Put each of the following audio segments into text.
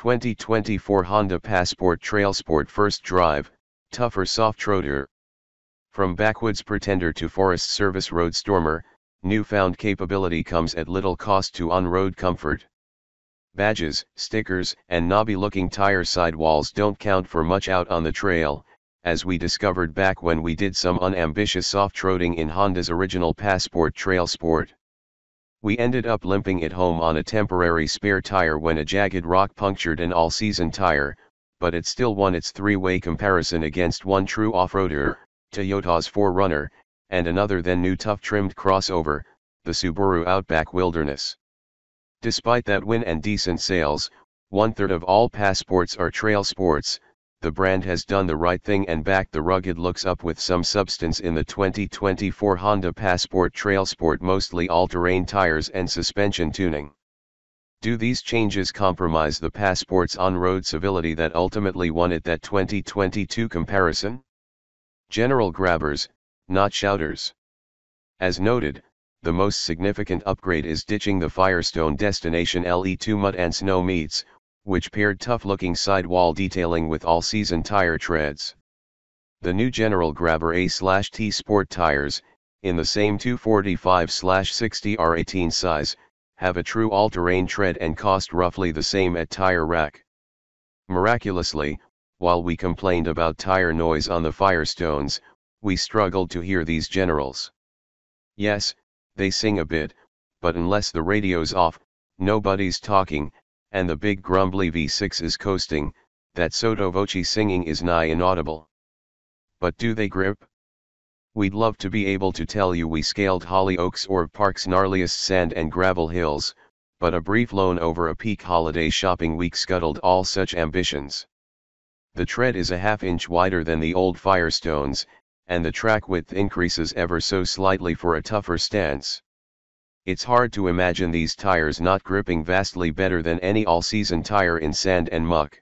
2024 Honda Passport Trailsport First Drive, tougher soft-roader. From backwoods pretender to Forest Service road stormer, newfound capability comes at little cost to on-road comfort. Badges, stickers, and knobby-looking tire sidewalls don't count for much out on the trail, as we discovered back when we did some unambitious soft-roading in Honda's original Passport Trailsport. We ended up limping it home on a temporary spare tire when a jagged rock punctured an all-season tire, but it still won its three-way comparison against one true off-roader, Toyota's 4Runner, and another then-new tough-trimmed crossover, the Subaru Outback Wilderness. Despite that win and decent sales, one-third of all Passports are trail sports. The brand has done the right thing and backed the rugged looks up with some substance in the 2024 Honda Passport Trailsport, mostly all-terrain tires and suspension tuning. Do these changes compromise the Passport's on-road civility that ultimately won it that 2022 comparison? General grabbers, not shouters. As noted, the most significant upgrade is ditching the Firestone Destination LE2 mud and snow meets, which paired tough-looking sidewall detailing with all-season tire treads. The new General Grabber A/T Sport tires, in the same 245/60 R18 size, have a true all-terrain tread and cost roughly the same at Tire Rack. Miraculously, while we complained about tire noise on the Firestones, we struggled to hear these Generals. Yes, they sing a bit, but unless the radio's off, nobody's talking, and the big grumbly V6 is coasting, that sotto voce singing is nigh inaudible. But do they grip? We'd love to be able to tell you we scaled Hollyoaks or Park's gnarliest sand and gravel hills, but a brief loan over a peak holiday shopping week scuttled all such ambitions. The tread is a half-inch wider than the old Firestones, and the track width increases ever so slightly for a tougher stance. It's hard to imagine these tires not gripping vastly better than any all-season tire in sand and muck.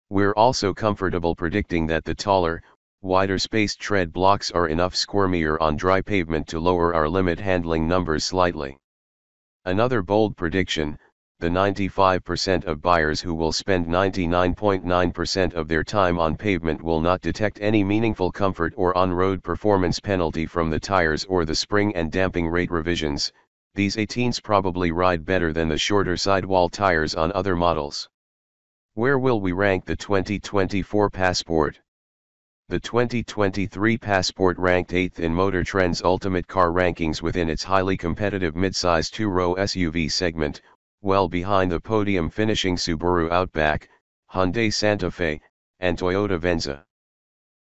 We're also comfortable predicting that the taller, wider-spaced tread blocks are enough squirmier on dry pavement to lower our limit handling numbers slightly. Another bold prediction: the 95% of buyers who will spend 99.9% of their time on pavement will not detect any meaningful comfort or on-road performance penalty from the tires or the spring and damping rate revisions. These 18s probably ride better than the shorter sidewall tires on other models. Where will we rank the 2024 Passport? The 2023 Passport ranked 8th in Motor Trend's Ultimate Car Rankings within its highly competitive midsize two-row SUV segment, well behind the podium finishing Subaru Outback, Hyundai Santa Fe, and Toyota Venza.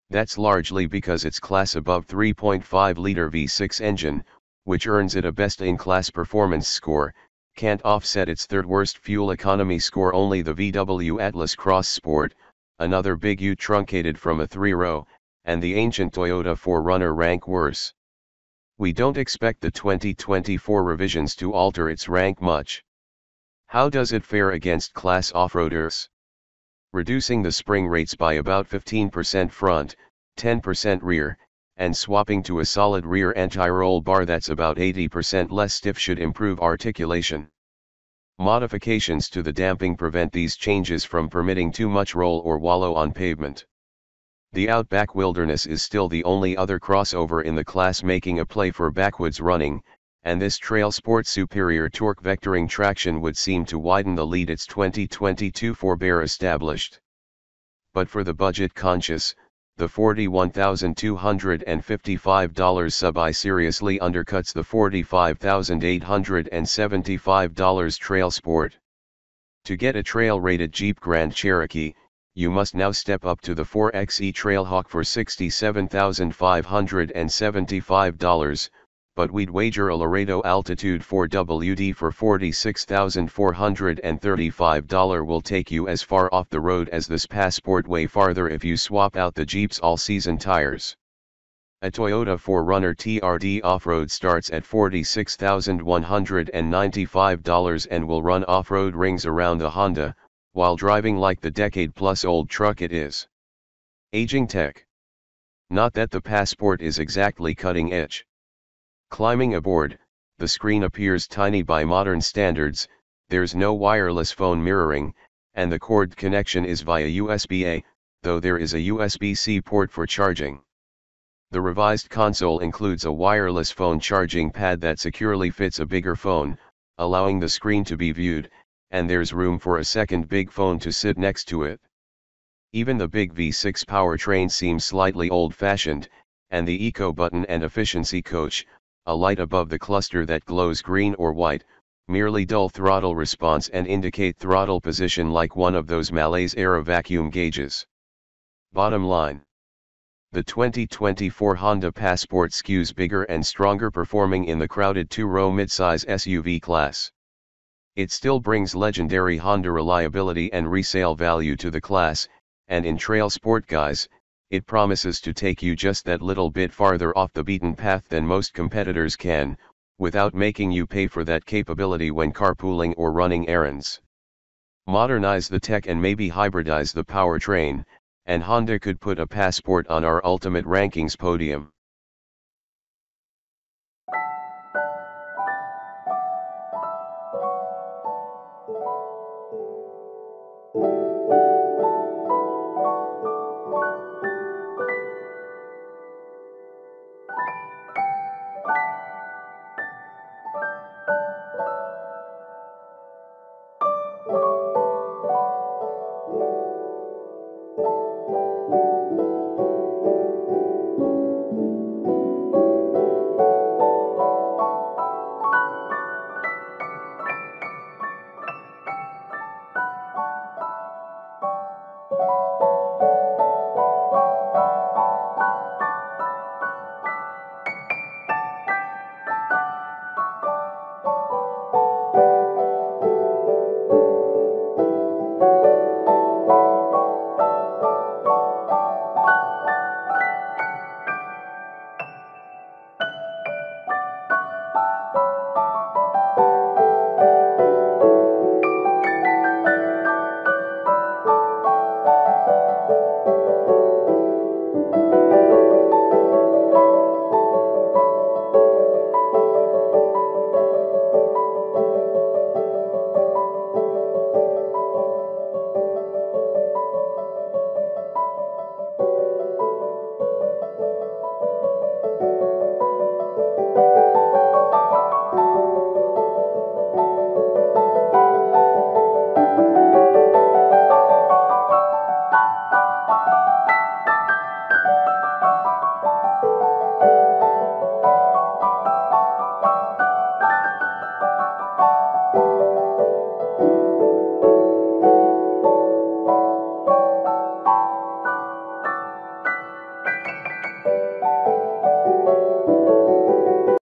That's largely because its class above 3.5-liter V6 engine, which earns it a best-in-class performance score, can't offset its third-worst fuel economy score. Only the VW Atlas Cross Sport, another big U truncated from a three-row, and the ancient Toyota 4Runner rank worse. We don't expect the 2024 revisions to alter its rank much. How does it fare against class off-roaders? Reducing the spring rates by about 15% front, 10% rear, and swapping to a solid rear anti-roll bar that's about 80% less stiff should improve articulation. Modifications to the damping prevent these changes from permitting too much roll or wallow on pavement. The Outback Wilderness is still the only other crossover in the class making a play for backwoods running, and this Trailsport's superior torque vectoring traction would seem to widen the lead its 2022 forebear established. But for the budget-conscious, the $41,255 sub-I seriously undercuts the $45,875 Trailsport. To get a trail-rated Jeep Grand Cherokee, you must now step up to the 4xe Trailhawk for $67,575, but we'd wager a Laredo Altitude 4WD for $46,435 will take you as far off the road as this Passport, way farther if you swap out the Jeep's all-season tires. A Toyota 4Runner TRD off-road starts at $46,195 and will run off-road rings around the Honda, while driving like the decade-plus-old truck it is. Aging tech. Not that the Passport is exactly cutting edge. Climbing aboard, the screen appears tiny by modern standards, there's no wireless phone mirroring, and the cord connection is via USB-A, though there is a USB-C port for charging. The revised console includes a wireless phone charging pad that securely fits a bigger phone, allowing the screen to be viewed, and there's room for a second big phone to sit next to it. Even the big V6 powertrain seems slightly old-fashioned, and the Eco button and efficiency coach, a light above the cluster that glows green or white, merely dull throttle response and indicate throttle position like one of those Malaise-era vacuum gauges. Bottom line. The 2024 Honda Passport skews bigger and stronger, performing in the crowded two-row midsize SUV class. It still brings legendary Honda reliability and resale value to the class, and in trail sport guys, it promises to take you just that little bit farther off the beaten path than most competitors can, without making you pay for that capability when carpooling or running errands. Modernize the tech and maybe hybridize the powertrain, and Honda could put a Passport on our ultimate rankings podium.